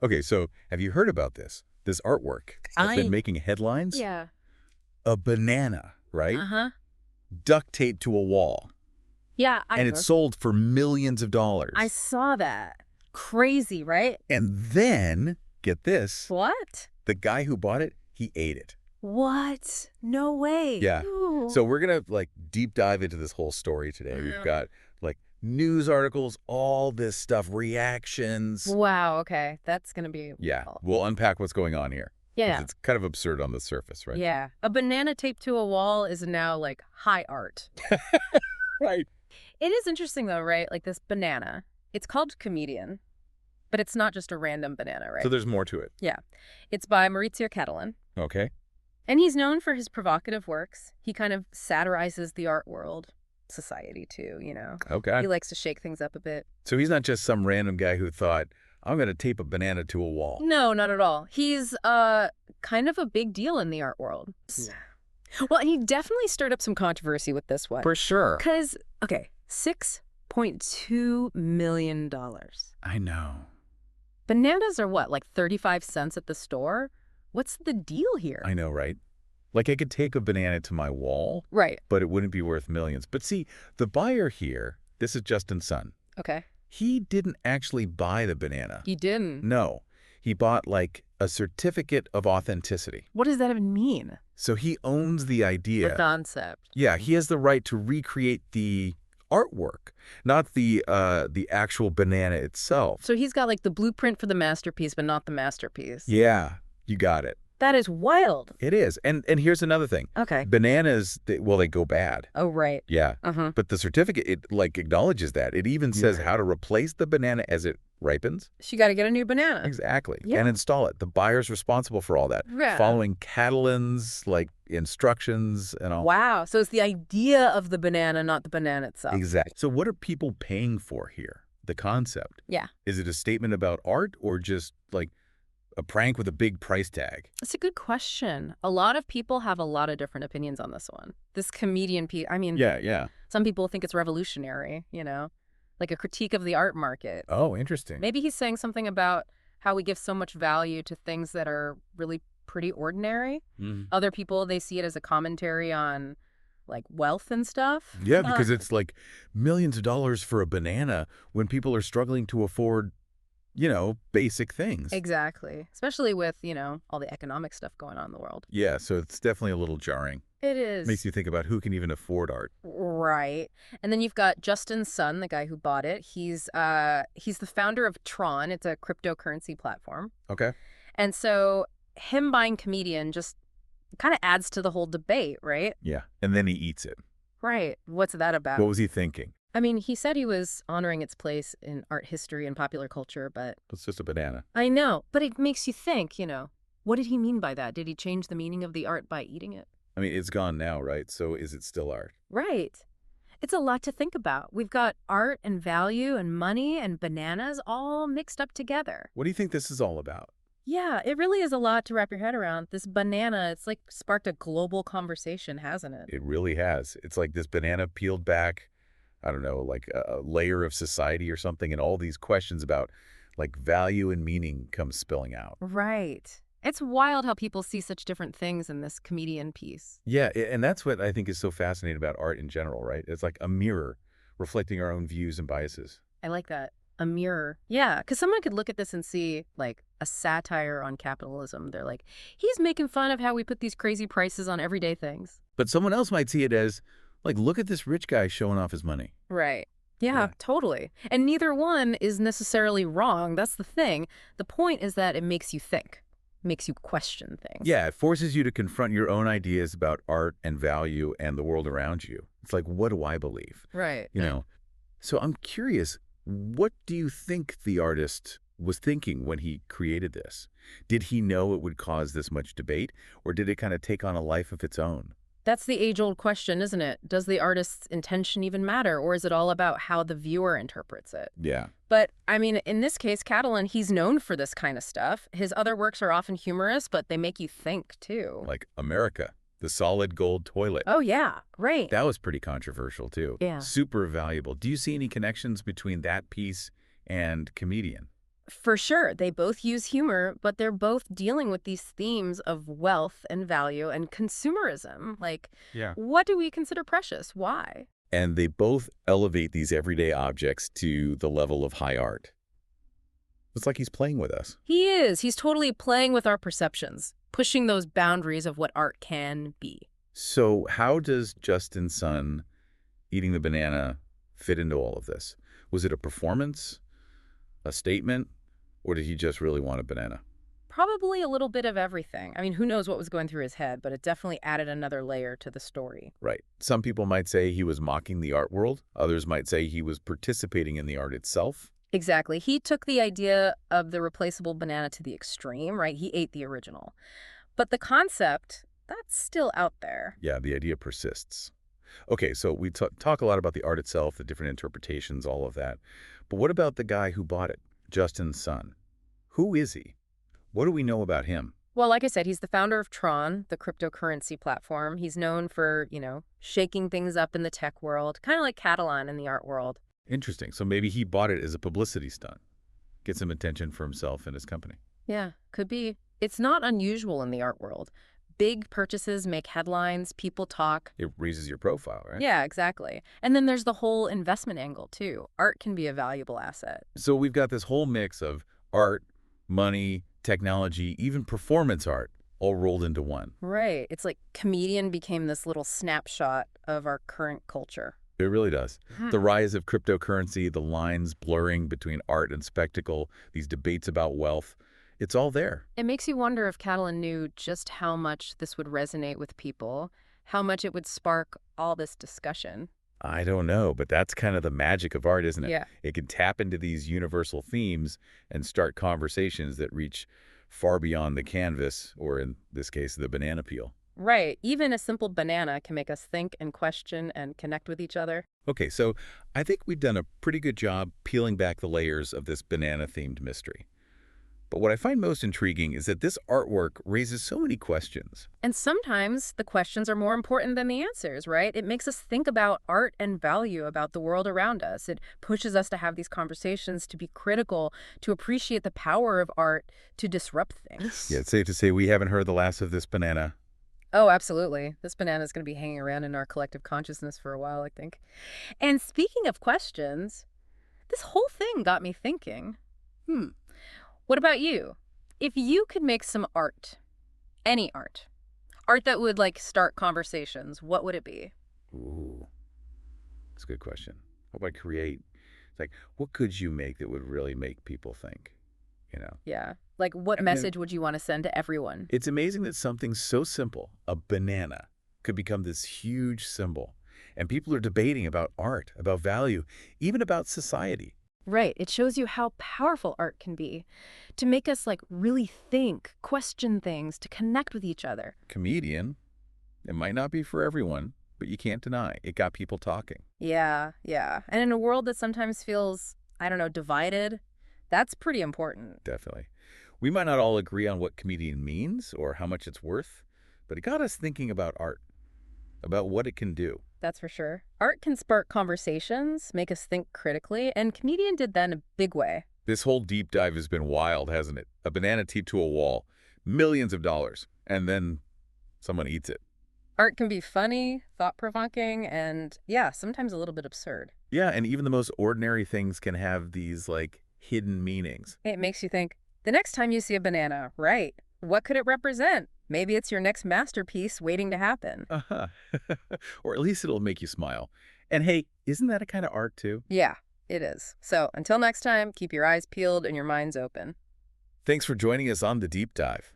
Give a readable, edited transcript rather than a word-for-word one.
Okay, so have you heard about this? This artwork that's been making headlines? Yeah. A banana, right? Uh-huh. Duct taped to a wall. Yeah, And it's sold for millions of I dollars. saw that. Crazy, right? And then, get this, What? the guy who bought it, he ate it. What? No way. Yeah. Ooh. So we're going to like deep dive into this whole story today. We've got like news articles, all this stuff, reactions. Wow, okay. That's gonna be Yeah. We'll unpack what's going on here. 'Cause Yeah. it's kind of absurd on the surface, right? Yeah. A banana taped to a wall is now like high art. Right. It is interesting though, right? Like this banana. It's called comedian, but it's not just a random banana, right? So there's more to it. Yeah. It's by Maurizio Catalan. Okay. And he's known for his provocative works. He kind of satirizes the art world, society too, you know. Okay. He likes to shake things up a bit. So he's not just some random guy who thought, I'm going to tape a banana to a wall. No, not at all. He's kind of a big deal in the art world. Yeah. Well, he definitely stirred up some controversy with this one. For sure. Because, okay, $6.2 million. I know. Bananas are what, like 35 cents at the store? What's the deal here? I know, right? Like I could take a banana to my wall, Right. but it wouldn't be worth millions. But see, the buyer here, this is Justin's son. Okay. He didn't actually buy the banana. He didn't. No. He bought like a certificate of authenticity. What does that even mean? So he owns the idea. The concept. Yeah, he has the right to recreate the artwork, not the actual banana itself. So he's got like the blueprint for the masterpiece, but not the masterpiece. Yeah, you got it. That is wild. It is. And here's another thing. Okay. Bananas, they go bad. Oh, right. Yeah. Uh-huh. But the certificate, it like acknowledges that. It even says how to replace the banana as it ripens. She got to get a new banana. Exactly. Yeah. And install it. The buyer's responsible for all that. Yeah. Following Catalan's like instructions and all. Wow. So it's the idea of the banana, not the banana itself. Exactly. So what are people paying for here? The concept. Yeah. Is it a statement about art or just like a prank with a big price tag? It's a good question. A lot of people have a lot of different opinions on this one. This comedian piece, I mean, Yeah. some people think it's revolutionary, you know, like a critique of the art market. Oh, interesting. Maybe he's saying something about how we give so much value to things that are really pretty ordinary. Mhm. Other people, they see it as a commentary on like wealth and stuff. Yeah, because it's like millions of dollars for a banana when people are struggling to afford, basic things. Exactly. Especially with, all the economic stuff going on in the world. Yeah, so it's definitely a little jarring. It is. Makes you think about who can even afford art. Right. And then you've got Justin's son, the guy who bought it. He's the founder of Tron. It's a cryptocurrency platform. Okay. And so him buying Comedian just kind of adds to the whole debate, right? Yeah, and then he eats it. Right. What's that about? What was he thinking? I mean, he said he was honoring its place in art history and popular culture, but It's just a banana. I know. But it makes you think, what did he mean by that? Did he change the meaning of the art by eating it? I mean, it's gone now, right? So is it still art? Right. It's a lot to think about. We've got art and value and money and bananas all mixed up together. What do you think this is all about? Yeah, it really is a lot to wrap your head around. This banana, it's like sparked a global conversation, hasn't it? It really has. It's like this banana peeled back, I don't know, like a layer of society or something, and all these questions about like value and meaning come spilling out. Right. It's wild how people see such different things in this comedian piece. Yeah, and that's what I think is so fascinating about art in general, right? It's like a mirror reflecting our own views and biases. I like that. A mirror. Yeah, because someone could look at this and see, like, a satire on capitalism. They're like, he's making fun of how we put these crazy prices on everyday things. But someone else might see it as, like, look at this rich guy showing off his money. Right. Yeah, Yeah. totally. And neither one is necessarily wrong. That's the thing. The point is that it makes you think, makes you question things. Yeah, it forces you to confront your own ideas about art and value and the world around you. It's like, what do I believe? Right. So I'm curious, what do you think the artist was thinking when he created this? Did he know it would cause this much debate, or did it kind of take on a life of its own? That's the age-old question, isn't it? Does the artist's intention even matter, or is it all about how the viewer interprets it? Yeah. But, I mean, in this case, Catalan, he's known for this kind of stuff. His other works are often humorous, but they make you think, too. Like America, the solid gold toilet. Oh, yeah. Right. That was pretty controversial, too. Yeah. Super valuable. Do you see any connections between that piece and Comedian? For sure, they both use humor, but they're both dealing with these themes of wealth and value and consumerism. Like, Yeah. what do we consider precious? Why? And they both elevate these everyday objects to the level of high art. It's like he's playing with us. He is. He's totally playing with our perceptions, pushing those boundaries of what art can be. So how does Justin's son eating the banana fit into all of this? Was it a performance, a statement, or did he just really want a banana? Probably a little bit of everything. I mean, who knows what was going through his head, but it definitely added another layer to the story. Right. Some people might say he was mocking the art world. Others might say he was participating in the art itself. Exactly. He took the idea of the replaceable banana to the extreme, right? He ate the original. But the concept, that's still out there. Yeah, the idea persists. Okay, so we talk a lot about the art itself, the different interpretations, all of that. But what about the guy who bought it, Justin's son? Who is he? What do we know about him? Well, like I said, he's the founder of Tron, the cryptocurrency platform. He's known for, shaking things up in the tech world, kind of like Catalan in the art world. Interesting. So maybe he bought it as a publicity stunt. Get some attention for himself and his company. Yeah, could be. It's not unusual in the art world. Big purchases make headlines, people talk. It raises your profile, right? Yeah, exactly. And then there's the whole investment angle, too. Art can be a valuable asset. So we've got this whole mix of art, money, technology, even performance art, all rolled into one. Right. It's like comedian became this little snapshot of our current culture. It really does. The rise of cryptocurrency, the lines blurring between art and spectacle, these debates about wealth, it's all there. It makes you wonder if Catalan knew just how much this would resonate with people, how much it would spark all this discussion. I don't know, but that's kind of the magic of art, isn't it? Yeah. It can tap into these universal themes and start conversations that reach far beyond the canvas, or in this case, the banana peel. Right. Even a simple banana can make us think and question and connect with each other. Okay, so I think we've done a pretty good job peeling back the layers of this banana-themed mystery. But what I find most intriguing is that this artwork raises so many questions. And sometimes the questions are more important than the answers, right? It makes us think about art and value about the world around us. It pushes us to have these conversations, to be critical, to appreciate the power of art to disrupt things. Yeah, it's safe to say we haven't heard the last of this banana. Oh, absolutely. This banana is going to be hanging around in our collective consciousness for a while, I think. And speaking of questions, this whole thing got me thinking. What about you? If you could make some art, any art that would start conversations, what would it be? Ooh, that's a good question. What would I create? It's like, what could you make that would really make people think, you know? Yeah. Like, what I mean, message would you want to send to everyone? It's amazing that something so simple, a banana, could become this huge symbol. And people are debating about art, about value, even about society. Right. It shows you how powerful art can be to make us really think, question things, to connect with each other. Comedian, it might not be for everyone, but you can't deny it got people talking. Yeah, yeah. And in a world that sometimes feels, I don't know, divided, that's pretty important. Definitely. We might not all agree on what comedian means or how much it's worth, but it got us thinking about art, about what it can do. That's for sure. Art can spark conversations, make us think critically, and comedian did that in a big way. This whole deep dive has been wild, hasn't it? A banana taped to a wall, millions of dollars, and then someone eats it. Art can be funny, thought-provoking, and yeah, sometimes a little bit absurd. Yeah, and even the most ordinary things can have these, hidden meanings. It makes you think, the next time you see a banana, right, what could it represent? Maybe it's your next masterpiece waiting to happen. Uh-huh. Or at least it'll make you smile. And hey, isn't that a kind of art too? Yeah, it is. So until next time, keep your eyes peeled and your minds open. Thanks for joining us on The Deep Dive.